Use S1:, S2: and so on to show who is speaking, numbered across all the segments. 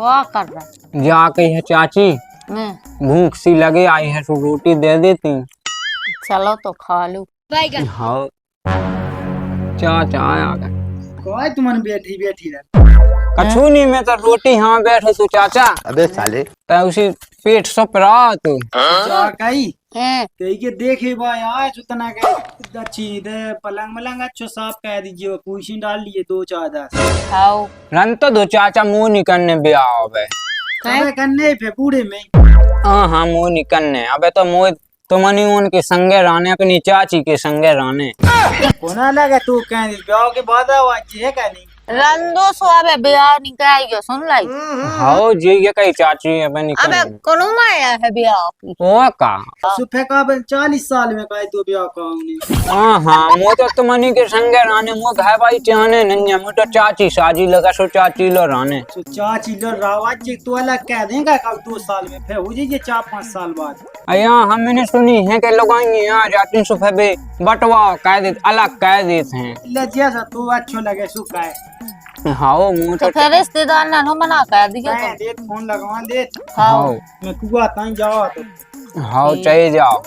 S1: क्या कर रहा
S2: जा कही है चाची
S1: है?
S2: भूख सी लगे आई है तो रोटी दे देती।
S1: चलो तो खा लूं।
S2: हाँ चाचा आ गए।
S3: कोई तुमन बैठी बैठी रह।
S2: कछु नहीं मैं तो रोटी हाँ बैठे तू चाचा।
S4: अबे साले
S2: तै उसी पेट सप रहा तू।
S3: जा कई
S1: हैं?
S3: कई के देखे भाई आज उतना के अच्छी दे पलंग मलंग अच्छो साफ कह दीजिए कुर्सी डाल लिए 2-4
S1: खाओ।
S2: रन तो दो चाचा मुंह निकलने ब्याह अबे।
S3: अबे करने पे पूरे में
S2: हाँ मुंह निकलने अबे तो मुँह तो मनी उनके संगे रहने अपनी चाची के संगे रहने।
S3: कोना लगा तू कह दी ब्याह के बाद आवाज है कह नहीं
S1: रंदो स्वाबे ब्याह निकाल गयो सुन लाई।
S2: हाँ जी ये कही चाची अबे निकल।
S1: अबे कोनो माया है ब्याह की।
S2: वो का
S3: सुफे का 40 साल में कह तू ब्याह कहूंगी।
S2: हाँ मुँह तो तुमनी के संगे रहने मुँह घर भाई चाहने नहीं मुँह तो चाची साजी लगा सो चाची लो रहने।
S3: तो चाची लो रावत जी तू अलग कह देगा कब 2 साल में फिर हो जाइए 4-5 साल बाद।
S2: अया हमने सुनी है कि लोग यहाँ जाती सुफे भी बटवा कह देते अलग कह देते हैं।
S3: ले जैसा तू अच्छो लगे सुखा है
S2: हाँ मुँह
S1: तो
S2: तो
S1: फिर रिश्तेदार ना नो मना कर दिया
S3: कह दे फोन लगवा दे
S1: खाओ।
S3: मैं कुआ ताई जाओ तो
S2: हाँ चाहिए जाओ।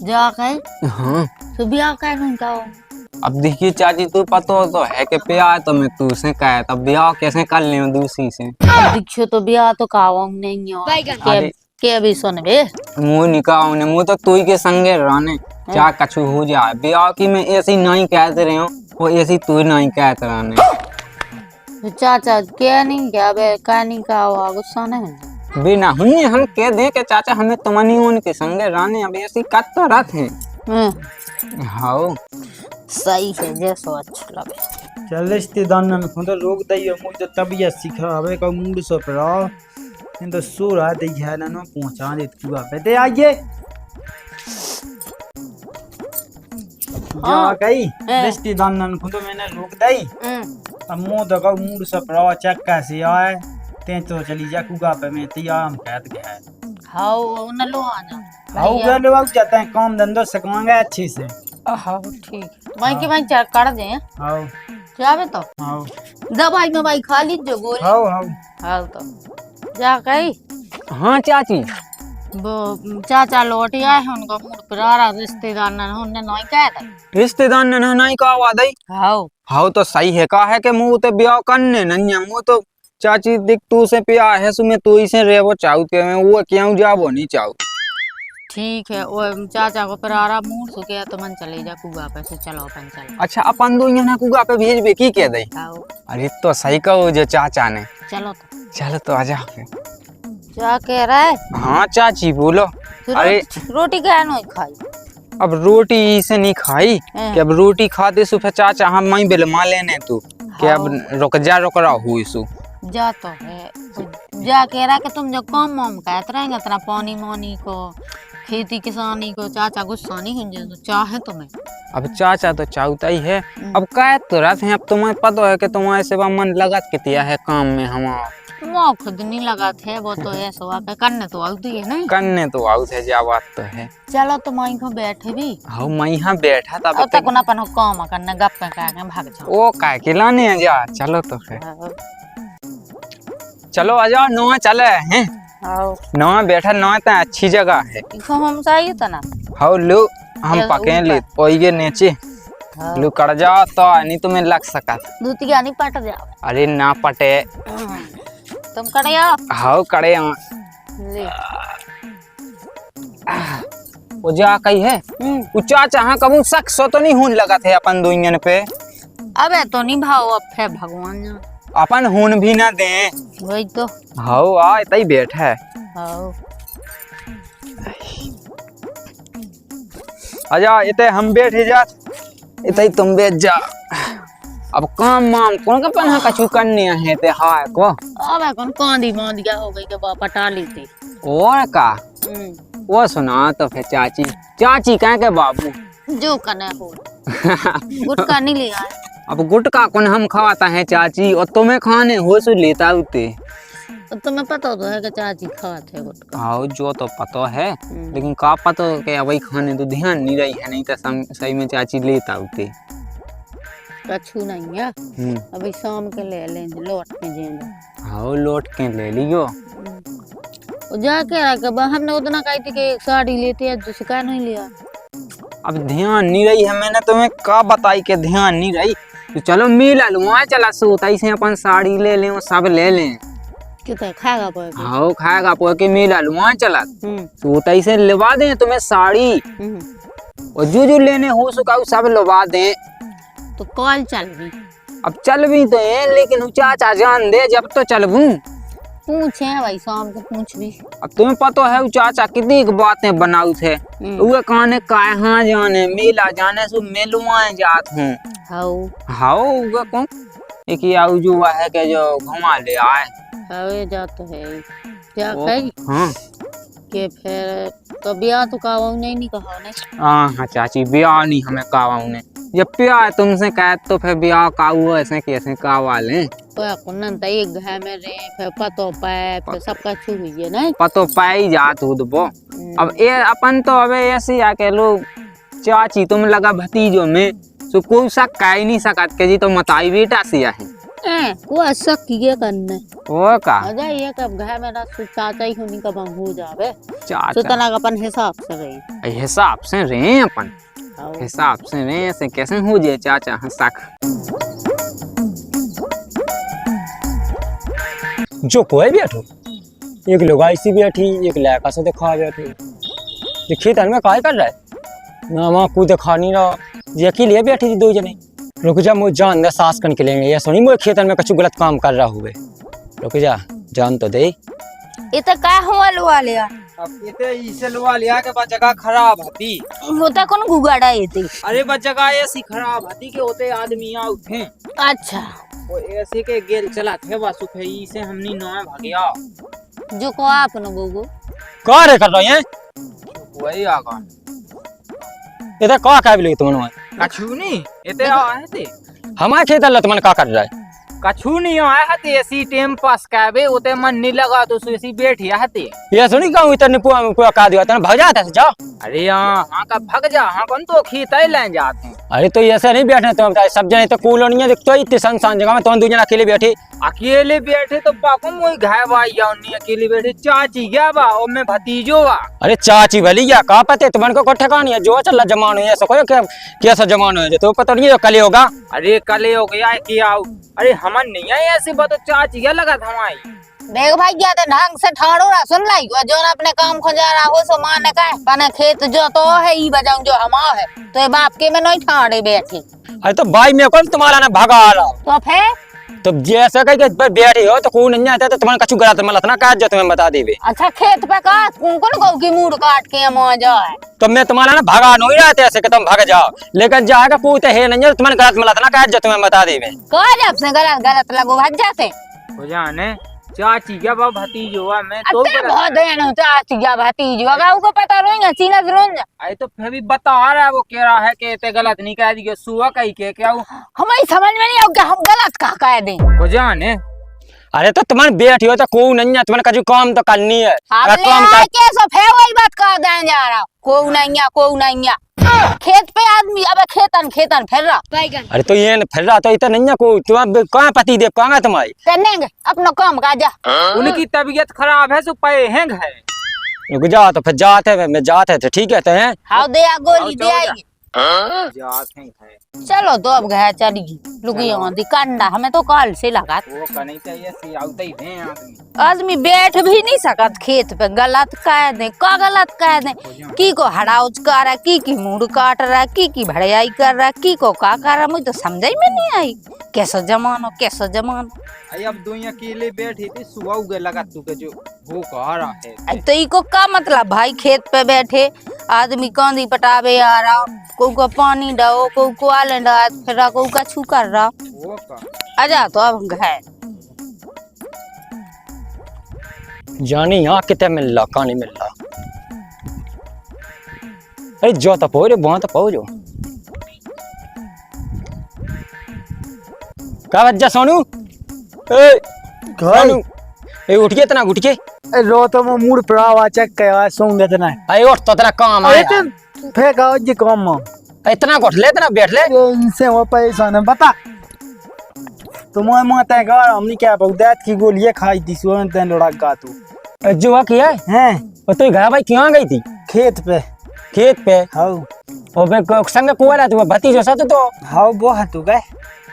S1: जा कहीं
S2: हाँ
S1: तो ब्याह कर नहीं खाओ।
S2: अब देखिए चाची तू पता तो है कि प्यार तो मैं तू से कह तब ब्याह कैसे कर ले दूसरी से।
S1: दीक्षो तो ब्याह तो खाओ नहीं हो
S2: अरे
S1: के भी सुन बे।
S2: मुँह निकाह ने मुँह तो तू ही के संगे रहने क्या कछु हो जाए ब्याह की मैं ऐसी नहीं कहते रहे हूँ वो ऐसी तू नहीं कहते रहने।
S1: तो चाचा क्या नहीं क्या बे का नहीं खाओ गुस्सा नहीं।
S2: बिना हुई हम कह दे के चाचा हमें तुमनी उनके संगे रहने अब ऐसी कत तो रथ है। हाँ
S1: सही है जैसो अच्छा लगे।
S3: चल रिश्तेदार ने खुद रोक दइयो मुझे तबीयत सिखा हवे का मूड सो पड़ा इन तो सो रहा दे है ना पहुंचा दे तू पे दे आइए जा गई रिश्तेदार ने खुद मैंने रोक दई अब मुंह तो का मूड सो पड़ा चक्का से आए ते तो चली जा कुगा पे मैं तैयार हम कहत गया है
S1: हाउ न लो आना
S3: आओ गए लोग जाते हैं काम धंधो सिखाएंगे अच्छे से।
S1: हाउ ठीक वहीं के वहीं चेक कर दे
S3: आओ
S1: जावे तो
S3: आओ
S1: दवाई में भाई खा लीजिए गोली।
S3: आओ आओ
S1: हाउ तो जा कहीं
S2: हाँ चाची
S1: वो चाचा लौट आए हैं उनका मूड पर आ रहा रिश्तेदार ने उन्होंने नहीं कहा था।
S2: रिश्तेदार ने नहीं कहा वादा ही।
S1: हाउ
S2: हाँ तो सही है कहा है कि मुँह तो ब्याह करने नहीं है मुँह तो चाची दिख तू से प्यार है सुमे तू इसे रेवो चाहू के मैं वो क्यों जावो नहीं चाहू।
S1: ठीक है वो चाचा को पर आ रहा मूड सो गया तो मन चले जा कुआ पे से चलो अपन चलो।
S2: अच्छा अपन दो यहाँ कुगा पे भेज बे की कह दई।
S1: हाउ
S2: अरे तो सही कहो जो चाचा ने।
S1: चलो तो
S2: चलो तो आजा
S1: क्या कह रहा है।
S2: हाँ चाची बोलो।
S1: तो
S2: अरे
S1: रोटी क्या नहीं खाई।
S2: अब रोटी से नहीं खाई कि अब रोटी खाते सुबह चाचा हम मई बिलमा लेने तू कि अब रुक रहा हुई सु
S1: जा तो है जा कह रहा है कि तुम जो काम वाम कहते रहेंगे इतना पानी मानी को खेती किसानी को चाचा गुस्सा नहीं हो तो चाहे तुम्हें।
S2: अब चाचा तो चाहता ही है अब कह तो रहते हैं अब तुम्हें पता है कि तुम्हारे सेवा मन लगत कितिया है काम में हमारा
S1: वो खुद नहीं लगा थे वो तो ऐसा वाक़ करने तो आउती है नहीं
S2: करने तो आउत है जा बात तो है।
S1: चलो तुम वहीं को बैठे भी
S2: हाँ मैं यहाँ बैठा था
S1: अब तक अपन हो काम करने गप्पे करके भाग जाओ।
S2: ओ काय के लाने हैं जा चलो तो फिर चलो आ जाओ नौवा चले हैं नौवा बैठा नौवा तो अच्छी जगह है।
S1: हम चाहिए था ना
S2: हाँ लो हम पके ले पोइगे नीचे लो कर जाओ तो नहीं तुम्हें लग सका
S1: दूती क्या नहीं पट जाओ।
S2: अरे ना पटे
S1: तुम करे आओ
S2: हाँ करे
S1: ले
S2: वो जा कही है ऊंचा चाह कबू शख्स तो नहीं हुन लगा थे अपन दुनिया पे।
S1: अबे तो नहीं भाव अब है भगवान जान
S2: अपन हुन भी ना दे
S1: वही तो।
S2: हाँ आ इतना ही बैठा है।
S1: हाँ
S2: आजा इतने हम बैठे जा इतना ही तुम बैठ जा अब काम माम कौन का पन्हा कछु करने है ते हाय को
S1: अबे कौन कांदी मांदिया हो गई के बाप पटा ली थी
S2: और का वो सुना तो फिर चाची चाची कह के बाबू
S1: जो कने हो गुटका नहीं लिया
S2: अब गुटका कौन हम खाता है चाची और तुम्हें खाने हो सु लेता उते
S1: तो तुम्हें पता तो है कि चाची खाते है गुटका।
S2: हाँ जो तो पता है लेकिन का पता के वही खाने तो ध्यान नहीं रही है नहीं तो सही में चाची लेता उते
S1: कछु नहीं है, अभी शाम के ले लेंगे, लौट के जाएंगे।
S2: हाँ लौट के ले लियो।
S1: और जाके रखा, हमने उतना कही थी कि एक साड़ी लेते हैं, जो शिकायत नहीं लिया।
S2: अब ध्यान नहीं रही है, मैंने तुम्हें का बताई के ध्यान नहीं रही। तो चलो मिला लूँ, चला सोता से अपन साड़ी ले लें, सब ले लें।
S1: कितना खाएगा पोएगा?
S2: हाँ खाएगा पोए के मिला लूँ, चला सोता से लवा दें तुम्हें साड़ी, और जो लेने हो सका सब लवा दें।
S1: तो कॉल चल भी,
S2: अब चल भी तो है, लेकिन चाचा जान दे जब तो चलबू।
S1: पूछे भाई, शाम को पूछ भी।
S2: अब तुम्हें पता है चाचा कितनी बातें बनाऊ थे, वो कहने कहाँ जाने मेला जाने सो मेलुआए जात हूँ। हाउ वो कौन एक आउ जो है के जो घुमा ले आए।
S1: हाउ जा तो है क्या कही।
S2: हाँ
S1: के फिर तो ब्याह तो कावाऊ नहीं कहा ने।
S2: हाँ चाची ब्याह नहीं हमें कावाऊ ने, जब प्यार तुमसे कह तो फिर ब्याह काऊ ऐसे कैसे कावा ले।
S1: तो कुनन त एक घर में रे, फिर पतो पाए, फिर सब कछु हुई है नहीं,
S2: पतो पाई जात हो दबो। अब ये अपन तो अबे ऐसे आके लोग चाची तुम लगा भतीजों में तो कोई शक कह ही नहीं सकत के जी तो मताई बेटा सिया है।
S1: को शक किए करने
S2: ओ का
S1: अजा ये कब घर में ना चाचा ही होनी कब हो जावे,
S2: चाचा
S1: तो तना अपन हिसाब से रही,
S2: हिसाब से रहे अपन, हिसाब से रहे, ऐसे कैसे हो जाए चाचा हंसाक।
S4: जो कोई बैठो, एक लुगाई सी बैठी, एक लड़का से दिखा बैठो। ये खेतन में काय कर रहा है ना, वहाँ को दिखा नहीं रहा, ये अकेले बैठी थी दो जने। रुक जा मुझे जान दे, सास कन के लेंगे, ये सुनी मुझे खेतन में कछु गलत काम कर रहा हुए। रुक जा जान तो दे।
S1: ये तो का हुआ लुआ लिया,
S2: अब इते इसे लुआ लिया के बाद जगह खराब होती,
S1: होता कौन गुगाड़ा ये थी।
S2: अरे बस जगह ऐसी खराब होती के होते आदमी आ उठे।
S1: अच्छा
S2: वो ऐसे के गेल चला थे बस उठे से हमनी नौ भागिया
S1: जो को आप न गोगो
S4: का रे कर रहे हैं,
S2: वही आगा
S4: इधर का क्या भी तुम
S2: कछु नहीं इते आए थे
S4: हमारे खेत लत मन का कर रहा है।
S2: कछु नहीं आए हते ऐसी टाइम पास काबे उते मन नहीं लगा तो ऐसी बैठी हते।
S4: ये सुनी कहूँ इतने पुआ का दिया तने भग जाता है जाओ।
S2: अरे यहाँ का भग जा, हाँ कौन तो खेत ही ले जाते हैं।
S4: अरे तो ऐसे नहीं बैठने तुम सब जने तो कूलोनिया दिखतो इतने संसान जगह में तुम दो जना अकेले बैठे।
S2: अकेले बैठे तो पाकुम वही घाय बा या उन्हीं अकेले बैठे चाची गया बा और मैं भतीजो बा।
S4: अरे चाची भली या का पते तुमन को ठिकाना है जो चल जमानो है ऐसा कोई कैसा जमानो है जो तो पता नहीं कल होगा।
S2: अरे कल हो गया क्या, अरे हमन नहीं है ऐसे बात, चाची क्या लगा था हमारी।
S1: देख भाई क्या तो ढंग से ठाड़ो ना सुन लाई, जो ना अपने काम खजा रहा हो सो माने का कने खेत जो तो है ई बजाऊं जो हमा है, तो ये बाप के में नहीं ठाड़े बैठे।
S4: अरे तो भाई मेरे को तुम्हारा ना भगा रहा
S1: तो फिर
S4: तो जैसे कहीं बैठे हो तो कौन नहीं आता तो तुम्हारा कछु गलत मलत ना काट जो तुम्हें बता देवे।
S1: अच्छा खेत पे काट कौन कहू की मूड काट के मो जाए,
S4: तो मैं तुम्हारा ना भगा नहीं रहते ऐसे कि तुम भग जाओ, लेकिन जाएगा पूछते है नहीं तुम्हारे गलत मलत ना काट जो तुम्हें बता देवे।
S1: कह जब से गलत गलत लगो भज जाते
S2: हो जाने चाची क्या बा भतीजो बा मैं तो
S1: बहुत देन हो चाची क्या भतीजो अगर उनको पता रोएंगे सीना रोन जा।
S2: अरे तो फिर भी बता रहा है वो कह रहा है कि ते गलत नहीं कह दिया सुआ कही के क्या
S1: हमें समझ में नहीं आओ हम गलत कह दें।
S2: हो जाने
S4: अरे तो तुम्हारे बेटी हो तो को नहीं है तुम्हारे कछु काम तो करनी है, अगर काम कर
S1: के सो फे वही बात कह दें जा रहा को नहीं है खेत पे आदमी अब खेतन फिर रहा बैगन।
S4: अरे तो ये फिर रहा तो इतना नहीं है को तुम कहाँ पति देव कहाँ तुम्हारी
S1: करेंगे अपना काम का जा।
S2: उनकी तबीयत खराब है सो पे हैं घर
S4: रुक जा तो फिर जाते हैं मैं जाते थे ठीक है तो हैं
S1: हाँ दे आ गोली दे आएगी
S2: जाते हैं।
S1: चलो तो अब घर चली लुगियों दी कंडा हमें तो कल से लगा
S2: वो करनी चाहिए सी आउते ही हैं आदमी।
S1: आदमी बैठ भी नहीं सकत खेत पे, गलत कह दे का गलत कह दे की को हड़ाउच कर रहा की मूड काट रहा की भड़ाई कर रहा की को का कर रहा मुझे तो समझ में नहीं आई कैसा जमानो।
S2: अरे अब दो अकेले बैठी थी सुबह उगे लगा तू के जो वो कह रहा है
S1: तो इको का मतलब भाई खेत पे बैठे आदमी कांदी पटावे आ रहा को पानी डाओ को आले डाल फिर को कछु कर रहा
S2: वो का
S1: आजा तो अब घर
S4: जानी यहाँ कितने मिल रहा कहाँ नहीं मिल रहा। अरे जो तो पहुँचो वहां तो पहुँचो क्या बच्चा सोनू सोनू ए उठ के तना उठ के
S3: रो तो मैं मूड पड़ा हुआ चेक कर सोंगे तना
S4: अरे उठ तो तेरा काम है
S3: फेंक आओ जी काम
S4: इतना गोठ ले इतना बैठ ले।
S3: अरे इनसे वो पैसा न बता तुम्हारे माता का हमने क्या बहुत की गोलियां खाई थी सुबह तेन लोड़ा गा तू
S4: जुआ किया
S3: हैं
S4: और तू घर भाई क्यों गई थी
S3: खेत पे
S4: खेत पे?
S3: हाउ
S4: और बे संग कुआरा तू भतीजो सा तो
S3: हाउ वो हतु गए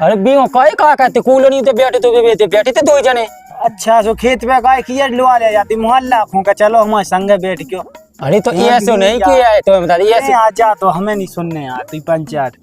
S4: अरे बीओ काय का कहते कूल नहीं तो बैठे तो बैठे थे दो जने।
S3: अच्छा सो खेत पे गाय किया लुआ ले जाती मोहल्ला खो का चलो हमारे संग बैठ क्यों
S4: अरे तो ये ऐसे नहीं किया है तो बता दे ये
S3: आ जा तो हमें नहीं सुनने यार तू पंचायत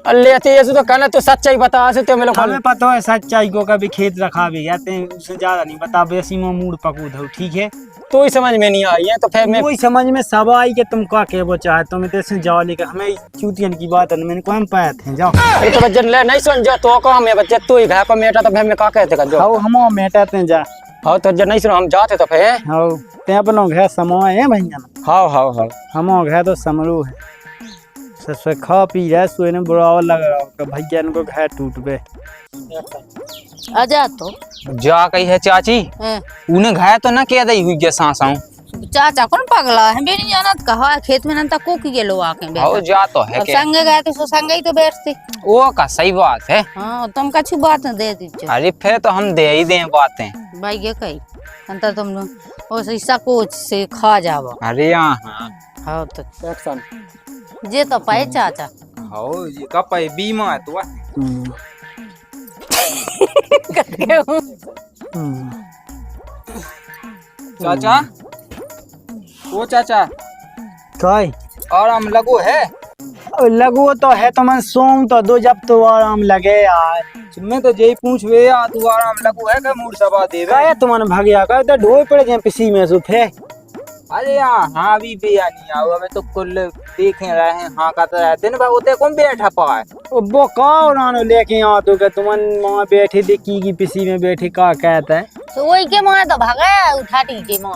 S4: अल्ले तो ये तो कहना तो सच्चाई बता से तो मेरे
S3: हमें पता है सच्चाई को कभी खेत रखा भी जाते हैं उससे ज्यादा नहीं बता बेसी में मूड पकूद हो ठीक है
S4: तो ही समझ में नहीं आई है तो फिर मैं
S3: कोई समझ में सब आई के तुम क्या कहबो चाहे तुम इतने जाओ लेकर हमें चूतियन की बात है मैंने को हम पाए थे जाओ
S4: अरे तो बच्चन ले नहीं समझ तो काम है बच्चे तू ही घर पर मेटा तो फिर मैं का कहते कर जो
S3: हाउ हम मेटाते जा
S4: हां तो जब नहीं सुनो हम जाते तो फिर
S3: हाउ ते अपनो घर समय है भैया
S4: हां
S3: हम घर तो समरू है ससुर खा पी रहा सोए ने बुरा लग रहा कि भैया इनको घर टूट गए
S1: आजा तो
S2: जा कही है चाची
S1: हैं।
S2: उन्हें घाय तो ना किया दई हुई के सांसाऊं
S1: चाचा कौन पगला है बे नहीं जाना कहा खेत में नंता को की लो आके
S2: हो जा तो है
S1: अब
S2: के
S1: संगे गए तो संगे ही तो बैठते।
S2: वो का सही बात है।
S1: हाँ तुम कछु बात न दे दीजिए
S2: अरे फिर तो हम दे ही दें बातें।
S1: भाई ये कही अंतर तुम उस हिस्सा कोच से खा जाओ।
S2: अरे हाँ
S1: हाँ तो एक्शन जे तो पाए चाचा
S2: हो ये का पाए बीमा है तू चाचा ओ चाचा
S3: काय
S2: और हम लगो है
S3: लगो तो है तो मैं सोम तो दो जब तो आराम लगे यार
S2: मैं तो यही पूछ वे आ तू आराम लगो है का मूड सभा देवे
S3: काय तुमने भाग्या का तो ढोए पड़े जे पिसी में सुफे
S2: अरे हाँ भी बेया नहीं आओ हमें तो कुल देखे रहे हैं हाँ का तो रहते ना उते कौन बैठा पाए
S3: वो का रानो लेके आ तो के तुमन मां बैठे देखी की पिसी में बैठे का कहता है
S1: तो वही के मां तो भागा उठाती के मां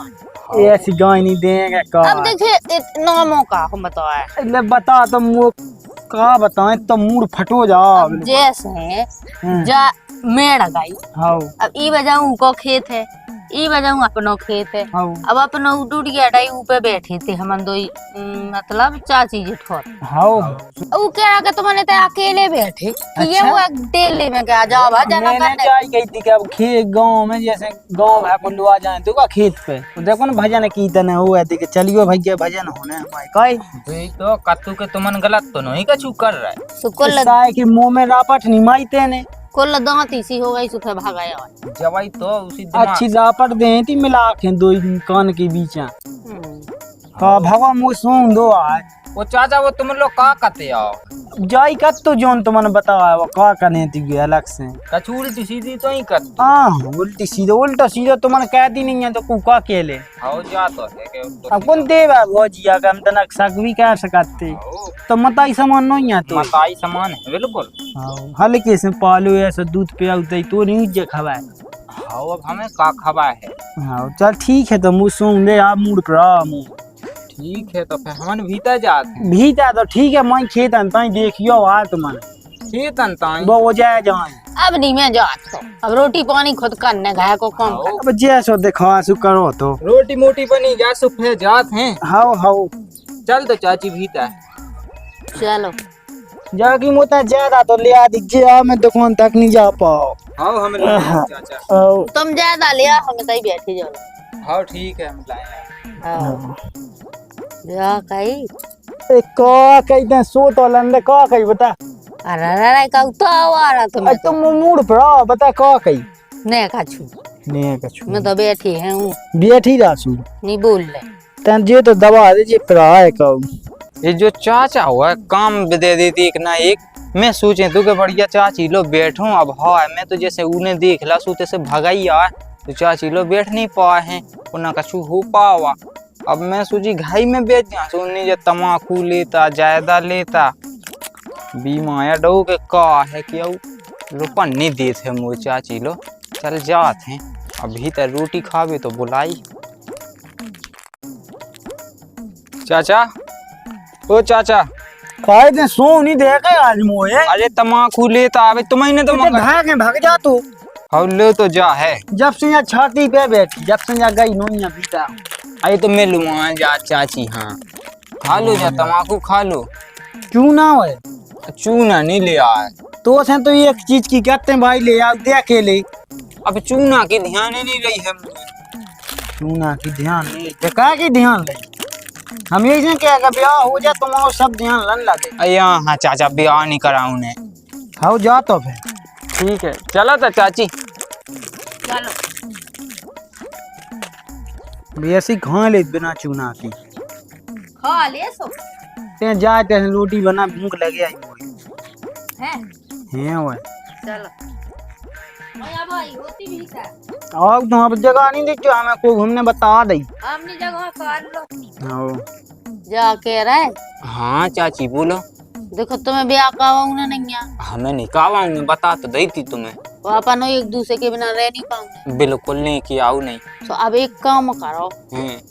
S3: ऐसी गाय नहीं देंगे का
S1: अब देखिए नामों का हम बताया
S3: ले बता तो मुँह का बताएं तो मूड फटो जा
S1: जैसे जा मेड़ गई
S3: हाउ
S1: अब ई बजाऊं को खेत है ई बजाऊं अपनो खेत है
S3: हाउ
S1: अब अपनो टूट गया डाई ऊपर बैठे थे हम दो मतलब चाची जेठौर
S3: हाउ
S1: वो कह रहा कि तुमने तो अकेले बैठे ये वो डेले में क्या जा भजन
S3: मैंने
S1: करने
S3: जाई गई थी कि अब खेत गांव में जैसे गांव है कुल्लू आ जाए तो का खेत पे तो देखो ना भजन कीर्तन हुआ थी कि चलियो भैया भजन होने हमारे काय
S2: तो कत्तू के तुमन गलत तो नहीं कछु कर रहा है
S1: सुकुल
S3: साय की मुंह में रापट नहीं माईते ने
S1: कुल दांत इसी हो गई सुखे भागाया
S2: जवाई तो उसी दिमाग
S3: अच्छी रापट दे थी मिला के दो कान के बीच हाँ भगवा मुँह सूंघ दो आज
S2: वो चाचा वो तुम लोग का कहते आओ
S3: जाई कत तो जोन तुमने बताया वो का करने थी अलग से
S2: कछु उल्टी सीधी तो ही कर
S3: हाँ उल्टा सीधा तुमने कह दी नहीं है तो कुका के ले
S2: आओ जा तो है के
S3: अब कौन देवा भौजिया का हम तनक सक भी कह सकते तो मताई सामान नहीं है तो
S2: मताई सामान है बिल्कुल
S3: हल्के से पालो ऐसा दूध पे आउते तो नहीं जे खवाए
S2: हाँ अब हमें का खबा है
S3: हाँ चल ठीक है तो मुँह सूंघ दे आप मूड पर आ मुँह
S2: ठीक है तो फिर हमन भीतर जाते
S3: भीता तो ठीक है मैं खेत अंताई देखियो आ तुमने
S2: खेत अंताई
S3: वो हो जाए जाए
S1: अब नहीं मैं जात तो अब रोटी पानी खुद करने गया को कम कर
S3: अब जैसो देखा सु करो तो
S2: रोटी मोटी बनी जा सुफे जात हैं
S3: हाउ हाउ
S2: चल तो चाची भीतर
S1: चलो
S3: जाकी मोता ज्यादा तो ले आ दीजिए मैं दुकान तक नहीं जा पाओ
S2: हाँ हम चाचा
S3: आओ
S1: तुम ज्यादा लिया हम तई बैठे जाओ
S2: हाँ ठीक है हम लाए
S1: हाँ जा कई
S3: ए का कहते सो तो लंदे का कही बता
S1: अरे का तो आ रहा तुम
S3: तुम मूड पर आ बता का कही
S1: ने काछु
S3: ने कछु
S1: मैं तो बैठी है हूँ
S3: बैठी रासू
S1: नहीं बोल ले
S3: तन जे तो दबा दे जे पर है का
S2: ये जो चाचा हुआ है काम दे देती एक ना एक मैं सोचे तू के बढ़िया चाची लो बैठूं अब हाँ मैं तो जैसे उन्हें देख ला सूते से भगाई आ तो चाची लो बैठ नहीं पाए हैं उन्हें कछु हो पावा अब मैं सोची घाई में बेच जा सुनने जो तमाकू लेता जायदा लेता बीमाया डो के का है कि रुपया नहीं देते मोर चाची लो चल जात हैं अभी तक रोटी खावे तो बुलाई चाचा ओ चाचा
S3: काय दे सो नहीं देखे आज मोए
S2: अरे तमाकू लेता आवे तुम्हें तो
S3: भाग जा तू
S2: हाँ ले तो जा है
S3: जब से यहाँ छाती पे बैठी जब से यहाँ गई नोनिया पीता
S2: अरे तो मैं लूँगा जा चाची हाँ खा लो जा तमाकू खा लो
S3: चूना है
S2: चूना नहीं ले आए।
S3: तो से तो एक चीज की कहते हैं भाई ले आ देखे ले।
S2: अब चूना की ध्यान ही नहीं रही है मुझे।
S3: चूना की ध्यान नहीं तो का की ध्यान ले हम यही से क्या का ब्याह हो जा तुम और सब ध्यान लन लगे।
S2: अया हाँ चाचा ब्याह नहीं करा उन्हें।
S3: खाओ जा तो फिर
S2: ठीक है चलो तो चाची।
S1: चलो
S3: ऐसी खा ले बिना चूना की
S1: खा ले सो
S3: ते जाते रोटी बना भूख लगे आई
S1: हैं।
S3: है वो
S1: चलो मैं अब आई होती भी था।
S3: और तो अब जगह नहीं देखो हमें को घूमने बता दई।
S1: हमने जगह कर लो
S3: आओ
S1: जा के रहे।
S2: हाँ चाची बोलो।
S1: देखो तुम्हें ब्याह का नहीं है।
S2: हमें नहीं कहा उन्हें बता तो दी थी तुम्हें।
S1: वो अपन एक दूसरे के बिना रह नहीं पाऊंगे।
S2: बिल्कुल नहीं किया नहीं।
S1: तो अब एक काम करो
S2: हैं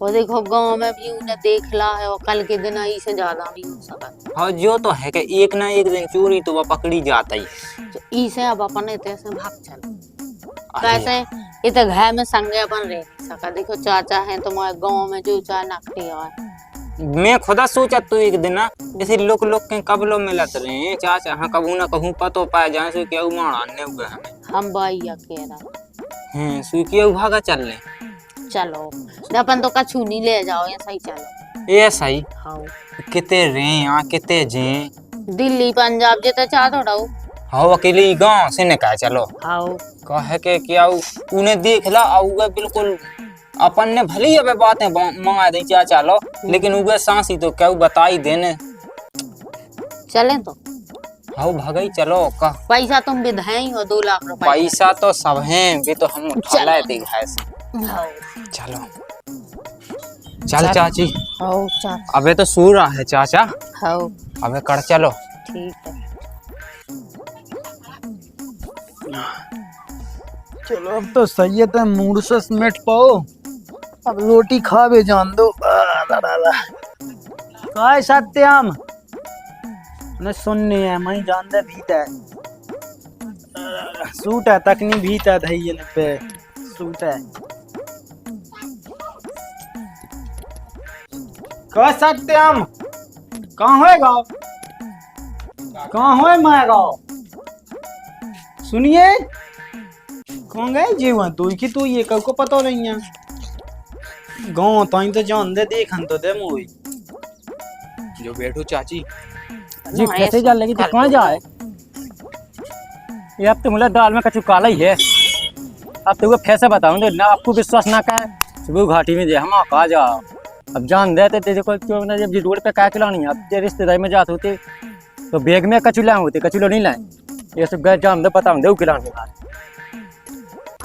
S1: वो देखो गांव में भी उन्हें देख ला है और कल के दिन आई से ज्यादा भी हो सका।
S2: हाँ जो तो है कि एक ना एक दिन चोरी तो वह पकड़ी जाता ही।
S1: तो इसे अब अपन ऐसे भाग चलो कैसे ये तो घर में संगे अपन रह नहीं सका। देखो चाचा है तुम्हारे गांव में जो चाहे नकटी है।
S2: मैं खुदा सोचा तू एक दिन ना जैसे लोग के कबलों मिलत रहे हैं चाचा। हाँ कबू ना कहूँ पतो पाए जाए सो क्या मारने हुए हमें।
S1: हम भैया कह रहा
S2: हैं सो क्या भागा चल ले।
S1: चलो अपन तो कछु नहीं ले जाओ ऐसा ही चलो।
S2: ये सही
S1: हाँ
S2: किते रे यहाँ किते जे
S1: दिल्ली पंजाब जेते चाह थोड़ा
S2: हाँ अकेले गाँव से ने कहा चलो।
S1: हाँ
S2: कहे के क्या उन्हें देख ला आऊगा बिल्कुल अपन ने भली अब बातें मंगा दी चाचा लो लेकिन उगे सांसी तो क्या बताई देने।
S1: चले तो
S2: हाँ भगई चलो का
S1: पैसा तुम विधाई हो 2 लाख रुपए।
S2: पैसा तो सब हैं भी तो हम उठा लाए थे घर से।
S1: हाँ
S2: चलो चल चाची।
S1: हाँ चल
S2: अबे तो सो रहा है चाचा।
S1: हाँ
S2: अबे कर चलो।
S1: ठीक है।
S3: चलो अब तो सही है तो मूड से समेट पाओ। अब रोटी खावे जान दो। काय सत्यम न सुनने है मैं जान दे भीतर सूट है तकनी भीतर धैये पे सूट है। काय सत्यम कहाँ है गाँव कहाँ है मैं गाँव सुनिए कौन गए जीवन तू की तू ये कब को पता नहीं है गाँव तो जान दे देखन तो दे मूवी
S2: जो बैठो चाची।
S4: जी कैसे जा लगी तो कहाँ जाए। ये अब तो मुला दाल में कछु काला ही है। अब तो वो फैसा बताऊंगे ना आपको विश्वास ना का सुबह घाटी में जे हम कहा जा अब जान देते थे देखो क्यों ना जब रोड पे क्या खिलानी अब तेरे रिश्तेदारी में जाते होते तो बैग में कछु लाए होते कछु नहीं लाए ये सब गैर जान दे पता दे खिलाने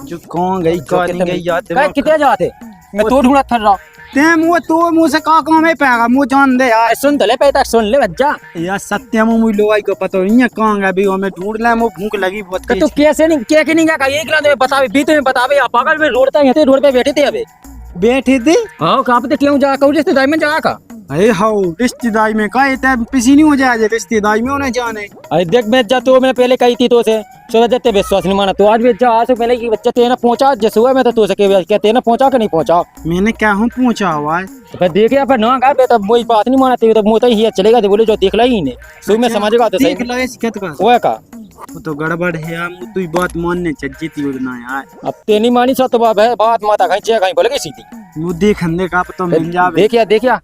S3: जो कौन गई कौन नहीं गई याद
S4: कितने जाते मैं तो ढूंढा फिर रहा
S3: ते मुँह तो मुँह से का काम है पैगा मुँह जान दे यार
S4: सुन तो ले पैसा सुन ले बच्चा
S3: यार सत्यम मुँह लोई को पता नहीं है कहाँ गया भी हमें ढूंढ ले मुँह भूख लगी बहुत
S4: तू कैसे नहीं क्या नहीं गया एक लाने में बतावे बीते में बतावे आप पागल में रोड पे रोड पे बैठे थे अबे
S3: बैठे थे।
S4: हाँ कहाँ पे क्यों जा कौन रिश्तेदारी में जा का
S3: अरे हाउ रिश्तेदारी में का इतना पिसी नहीं हो जाए रिश्तेदारी में उन्हें जाने।
S4: अरे देख मैं जा तो मैं पहले कही थी तो से सोचा जते विश्वास नहीं माना तो आज भी जा आज से पहले की बच्चा तेना पहुंचा जैसे हुआ मैं तो सके क्या तेना पहुंचा कि नहीं पहुंचा
S3: मैंने क्या हूँ पूछा हुआ है
S4: तो फिर देखे फिर ना गा तब वही बात नहीं माना तो मोता ही चलेगा तो बोले जो देख ला ही ने सुबह में समझेगा तो
S3: देख लो इस खेत का
S4: वो का
S3: वो तो गड़बड़ है यार तू बात मानने चाहिए थी उतना यार
S4: अब तेनी मानी सा तो बात माता कहीं चाहिए कहीं बोले सीधी
S3: वो देख अंदे का तो मिल जावे
S4: देखिया